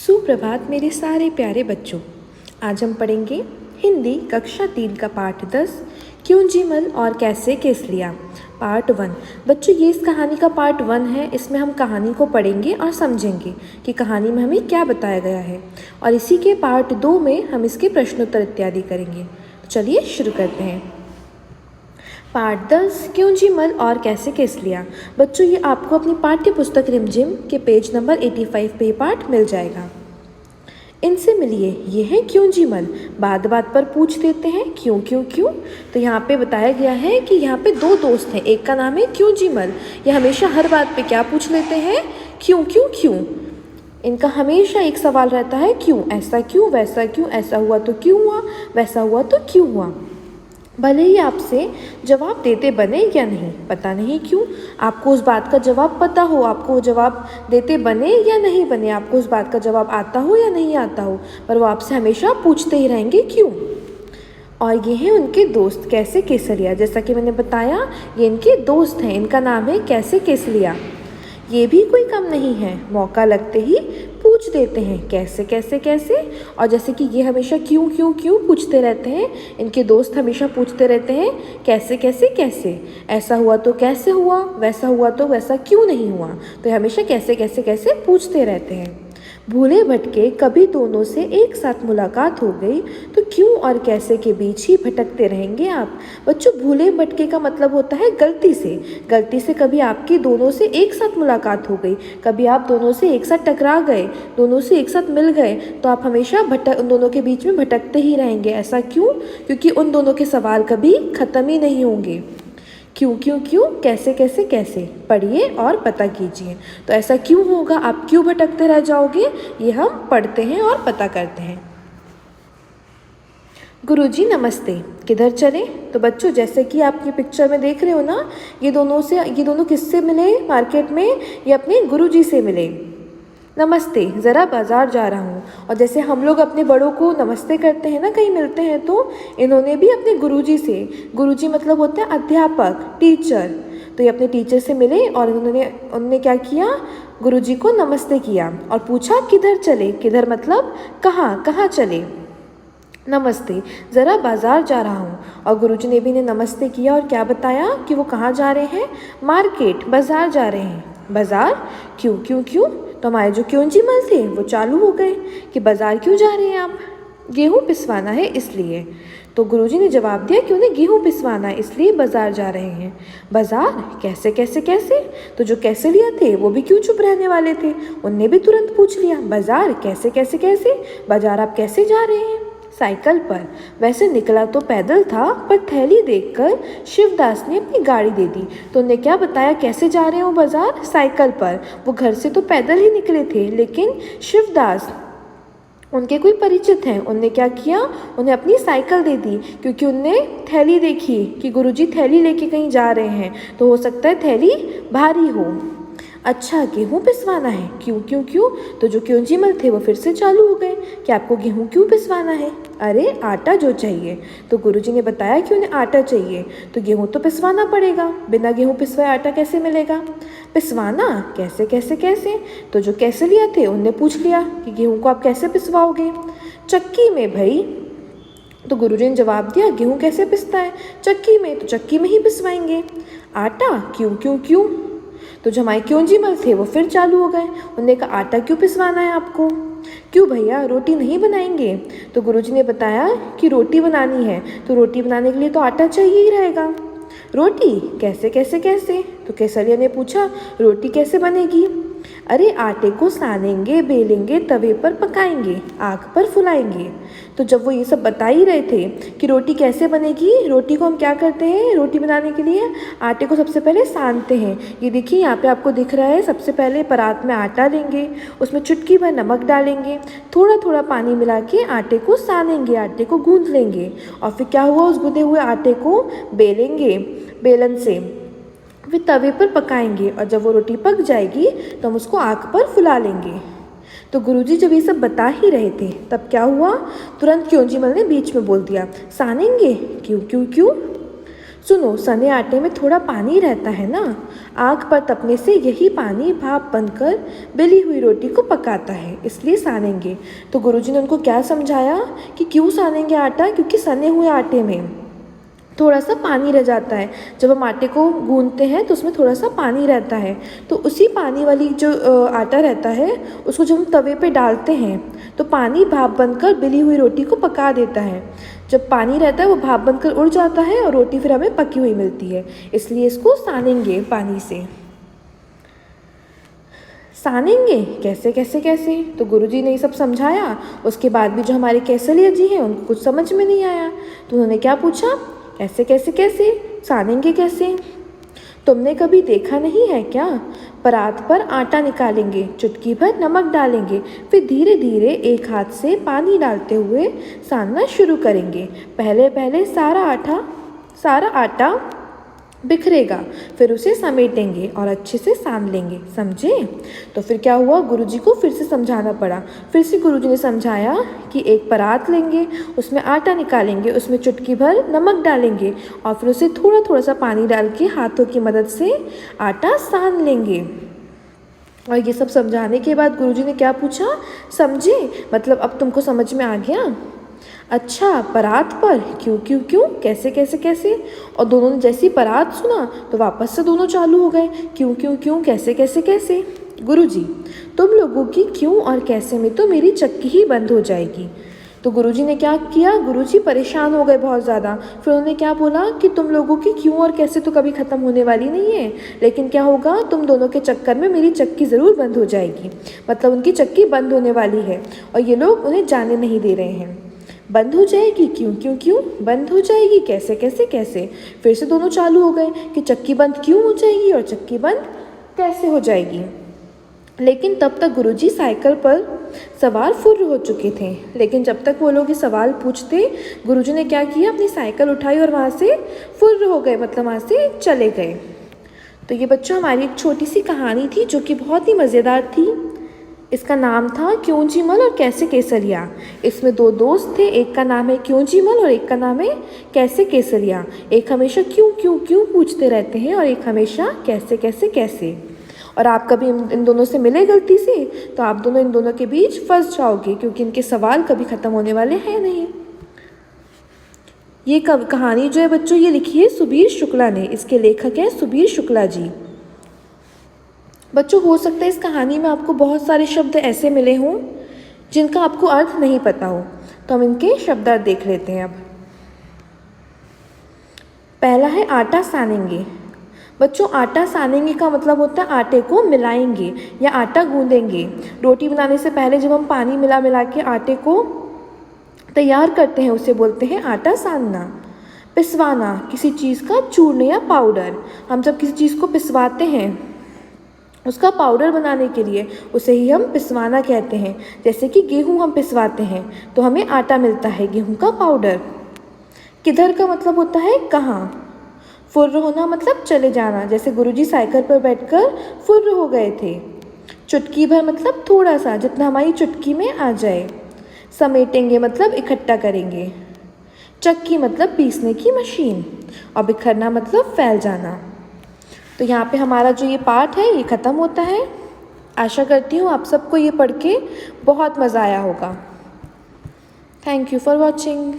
सुप्रभात मेरे सारे प्यारे बच्चों। आज हम पढ़ेंगे हिंदी कक्षा 3 का पाठ 10 क्यों जीमल और कैसे केस लिया पार्ट 1। बच्चों ये इस कहानी का पार्ट 1 है। इसमें हम कहानी को पढ़ेंगे और समझेंगे कि कहानी में हमें क्या बताया गया है, और इसी के पार्ट 2 में हम इसके प्रश्नोत्तर इत्यादि करेंगे। तो चलिए शुरू करते हैं। पार्ट 10 क्यों जीमल और कैसे केस लिया। बच्चों ये आपको अपनी पाठ्य पुस्तक रिमझिम के पेज नंबर 85 पे पाठ मिल जाएगा। इनसे मिलिए, ये हैं क्यों जीमल। बात बात पर पूछ देते हैं क्यों क्यों क्यों। तो यहाँ पे बताया गया है कि यहाँ पे दो दोस्त हैं, एक का नाम है क्यों जीमल। ये हमेशा हर बात पे क्या पूछ लेते हैं, क्यों क्यों क्यों। इनका हमेशा एक सवाल रहता है क्यों, ऐसा क्यों वैसा क्यों, ऐसा हुआ तो क्यों हुआ, वैसा हुआ तो क्यों हुआ। भले ही आपसे जवाब देते बने या नहीं, पता नहीं क्यों। आपको उस बात का जवाब पता हो, आपको वो जवाब देते बने या नहीं बने, आपको उस बात का जवाब आता हो या नहीं आता हो, पर वो आपसे हमेशा पूछते ही रहेंगे क्यों। और ये हैं उनके दोस्त कैसे केसरिया। जैसा कि मैंने बताया ये इनके दोस्त हैं, इनका नाम है कैसे केसरिया। ये भी कोई कम नहीं है, मौका लगते ही पूछ देते हैं कैसे कैसे कैसे। और जैसे कि ये हमेशा क्यों क्यों क्यों पूछते रहते हैं, इनके दोस्त हमेशा पूछते रहते हैं कैसे कैसे कैसे। ऐसा हुआ तो कैसे हुआ, वैसा हुआ तो वैसा क्यों नहीं हुआ। तो ये हमेशा कैसे कैसे कैसे पूछते रहते हैं। भूले भटके कभी दोनों से एक साथ मुलाकात हो गई तो क्यों और कैसे के बीच ही भटकते रहेंगे आप। बच्चों भूले भटके का मतलब होता है गलती से कभी आपकी दोनों से एक साथ मुलाकात हो गई, कभी आप दोनों से एक साथ टकरा गए, दोनों से एक साथ मिल गए, तो आप हमेशा उन दोनों के बीच में भटकते ही रहेंगे। ऐसा क्यों, क्योंकि उन दोनों के सवाल कभी ख़त्म ही नहीं होंगे। क्यों क्यों क्यों, कैसे कैसे कैसे, पढ़िए और पता कीजिए। तो ऐसा क्यों होगा, आप क्यों भटकते रह जाओगे, ये हम पढ़ते हैं और पता करते हैं। गुरुजी नमस्ते, किधर चले। तो बच्चों जैसे कि आप ये पिक्चर में देख रहे हो ना, ये दोनों किससे मिले मार्केट में, ये अपने गुरुजी से मिले। नमस्ते, ज़रा बाज़ार जा रहा हूँ। और जैसे हम लोग अपने बड़ों को नमस्ते करते हैं ना कहीं मिलते हैं, तो इन्होंने भी अपने गुरुजी से, गुरुजी मतलब होता है अध्यापक, टीचर, तो ये अपने टीचर से मिले और उन्होंने क्या किया, गुरुजी को नमस्ते किया और पूछा किधर चले। किधर मतलब कहाँ, कहाँ चले। नमस्ते, ज़रा बाज़ार जा रहा हूँ। और गुरुजी ने भी इन्हें नमस्ते किया और क्या बताया कि वो कहाँ जा रहे हैं, मार्केट, बाज़ार जा रहे हैं। बाज़ार क्यों क्यों क्यों। तो हमारे जो क्यों जीमल थे वो चालू हो गए कि बाज़ार क्यों जा रहे हैं आप, गेहूँ पिसवाना है इसलिए। तो गुरुजी ने जवाब दिया कि उन्हें गेहूँ पिसवाना है इसलिए बाज़ार जा रहे हैं। बाज़ार कैसे कैसे कैसे। तो जो कैसे लिया थे वो भी क्यों चुप रहने वाले थे, उनने भी तुरंत पूछ लिया बाज़ार कैसे कैसे कैसे, बाज़ार आप कैसे जा रहे हैं। साइकिल पर। वैसे निकला तो पैदल था, पर थैली देखकर शिवदास ने अपनी गाड़ी दे दी। तो उन्हें क्या बताया कैसे जा रहे हो बाज़ार, साइकिल पर। वो घर से तो पैदल ही निकले थे, लेकिन शिवदास उनके कोई परिचित हैं, उनने क्या किया, उन्हें अपनी साइकिल दे दी, क्योंकि उनने थैली देखी कि गुरुजी थैली लेके कहीं जा रहे हैं, तो हो सकता है थैली भारी हो। अच्छा, गेहूँ पिसवाना है, क्यों क्यों क्यों। तो जो क्यों जीमल थे वो फिर से चालू हो गए कि आपको गेहूँ क्यों पिसवाना है। अरे आटा जो चाहिए। तो गुरुजी ने बताया कि उन्हें आटा चाहिए, तो गेहूँ तो पिसवाना पड़ेगा, बिना गेहूँ पिसवाए आटा कैसे मिलेगा। पिसवाना कैसे कैसे कैसे। तो जो कैसे लिया थे उनने पूछ लिया कि गेहूँ को आप कैसे पिसवाओगे। चक्की में भाई। तो गुरुजी ने जवाब दिया गेहूँ कैसे पिसता है, चक्की में, तो चक्की में ही पिसवाएंगे। आटा क्यों क्यों क्यों। तो जो हमारे क्यों जीमल थे वो फिर चालू हो गए, उन्होंने कहा आटा क्यों पिसवाना है आपको। क्यों भैया, रोटी नहीं बनाएंगे। तो गुरुजी ने बताया कि रोटी बनानी है, तो रोटी बनाने के लिए तो आटा चाहिए ही रहेगा। रोटी कैसे कैसे कैसे। तो केसरिया ने पूछा रोटी कैसे बनेगी। अरे आटे को सानेंगे, बेलेंगे, तवे पर पकाएंगे, आग पर फुलाएंगे। तो जब वो ये सब बता ही रहे थे कि रोटी कैसे बनेगी, रोटी को हम क्या करते हैं, रोटी बनाने के लिए आटे को सबसे पहले सानते हैं। ये देखिए यहाँ पे आपको दिख रहा है, सबसे पहले परात में आटा लेंगे, उसमें चुटकी भर नमक डालेंगे, थोड़ा थोड़ा पानी मिला के आटे को सानेंगे, आटे को गूंथ लेंगे, और फिर क्या हुआ, उस गूंथे हुए आटे को बेलेंगे बेलन से, फिर तवे पर पकाएंगे, और जब वो रोटी पक जाएगी तो हम उसको आग पर फुला लेंगे। तो गुरुजी जब ये सब बता ही रहे थे तब क्या हुआ, तुरंत क्यों जीमल ने बीच में बोल दिया सानेंगे क्यों क्यों क्यों। सुनो, सने आटे में थोड़ा पानी रहता है ना, आग पर तपने से यही पानी भाप बनकर बेली हुई रोटी को पकाता है, इसलिए सानेंगे। तो गुरुजी ने उनको क्या समझाया कि क्यों सानेंगे आटा, क्योंकि सने हुए आटे में थोड़ा सा पानी रह जाता है। जब हम आटे को गूंथते हैं तो उसमें थोड़ा सा पानी रहता है, तो उसी पानी वाली जो आटा रहता है उसको जब हम तवे पे डालते हैं तो पानी भाप बनकर बेली हुई रोटी को पका देता है। जब पानी रहता है वो भाप बनकर उड़ जाता है और रोटी फिर हमें पकी हुई मिलती है, इसलिए इसको सानेंगे पानी से। सानेंगे कैसे कैसे कैसे, तो गुरुजी ने ये सब समझाया। उसके बाद भी जो हमारे केसरिया जी हैं उनको कुछ समझ में नहीं आया, तो उन्होंने क्या पूछा, कैसे कैसे कैसे सानेंगे कैसे। तुमने कभी देखा नहीं है क्या, परात पर आटा निकालेंगे, चुटकी भर नमक डालेंगे, फिर धीरे धीरे एक हाथ से पानी डालते हुए सानना शुरू करेंगे। पहले पहले सारा आटा बिखरेगा, फिर उसे समेटेंगे और अच्छे से सान लेंगे, समझे। तो फिर क्या हुआ, गुरुजी को फिर से समझाना पड़ा। फिर से गुरुजी ने समझाया कि एक परात लेंगे, उसमें आटा निकालेंगे, उसमें चुटकी भर नमक डालेंगे और फिर उसे थोड़ा थोड़ा सा पानी डाल के हाथों की मदद से आटा सान लेंगे। और ये सब समझाने के बाद गुरुजी ने क्या पूछा, समझे, मतलब अब तुमको समझ में आ गया। अच्छा, परात पर क्यों क्यों क्यों, कैसे कैसे कैसे। और दोनों ने जैसी परात सुना तो वापस से दोनों चालू हो गए, क्यों क्यों क्यों, कैसे कैसे कैसे। गुरुजी, तुम लोगों की क्यों और कैसे में तो मेरी चक्की ही बंद हो जाएगी। तो गुरुजी ने क्या किया, गुरुजी परेशान हो गए बहुत ज़्यादा। फिर उन्होंने क्या बोला कि तुम लोगों की क्यों और कैसे तो कभी ख़त्म होने वाली नहीं है, लेकिन क्या होगा, तुम दोनों के चक्कर में मेरी चक्की ज़रूर बंद हो जाएगी। मतलब उनकी चक्की बंद होने वाली है और ये लोग उन्हें जाने नहीं दे रहे हैं। बंद हो जाएगी, क्यों क्यों क्यों, बंद हो जाएगी कैसे कैसे कैसे। फिर से दोनों चालू हो गए कि चक्की बंद क्यों हो जाएगी और चक्की बंद कैसे हो जाएगी। लेकिन तब तक गुरुजी साइकिल पर सवार फुर्र हो चुके थे। लेकिन जब तक वो लोग ये सवाल पूछते, गुरुजी ने क्या किया, अपनी साइकिल उठाई और वहाँ से फुर्र हो गए, मतलब वहाँ से चले गए। तो ये बच्चों हमारी एक छोटी सी कहानी थी जो कि बहुत ही मज़ेदार थी। इसका नाम था क्योंजीमल और कैसे केसरिया। इसमें दो दोस्त थे, एक का नाम है क्योंजीमल और एक का नाम है कैसे केसरिया। एक हमेशा क्यों क्यों क्यों पूछते रहते हैं और एक हमेशा कैसे कैसे कैसे। और आप कभी इन दोनों से मिले गलती से तो आप दोनों इन दोनों के बीच फंस जाओगे, क्योंकि इनके सवाल कभी ख़त्म होने वाले हैं नहीं। ये कहानी जो है बच्चों, ये लिखी है सुबीर शुक्ला ने। इसके लेखक हैं सुबीर शुक्ला जी। बच्चों, हो सकता है इस कहानी में आपको बहुत सारे शब्द ऐसे मिले हों जिनका आपको अर्थ नहीं पता हो, तो हम इनके शब्दार्थ देख लेते हैं अब। पहला है आटा सानेंगे। बच्चों, आटा सानेंगे का मतलब होता है आटे को मिलाएंगे या आटा गूंदेंगे। रोटी बनाने से पहले जब हम पानी मिला मिला के आटे को तैयार करते हैं उसे बोलते हैं आटा सानना। पिसवाना, किसी चीज़ का चूर्ण या पाउडर। हम जब किसी चीज़ को पिसवाते हैं उसका पाउडर बनाने के लिए, उसे ही हम पिसवाना कहते हैं। जैसे कि गेहूं हम पिसवाते हैं तो हमें आटा मिलता है, गेहूं का पाउडर। किधर का मतलब होता है कहाँ। फुर्र होना मतलब चले जाना, जैसे गुरुजी साइकिल पर बैठकर फुर्र हो गए थे। चुटकी भर मतलब थोड़ा सा, जितना हमारी चुटकी में आ जाए। समेटेंगे मतलब इकट्ठा करेंगे। चक्की मतलब पीसने की मशीन। और बिखरना मतलब फैल जाना। तो यहाँ पे हमारा जो ये पाठ है ये ख़त्म होता है। आशा करती हूँ आप सबको ये पढ़ के बहुत मज़ा आया होगा। Thank you for watching.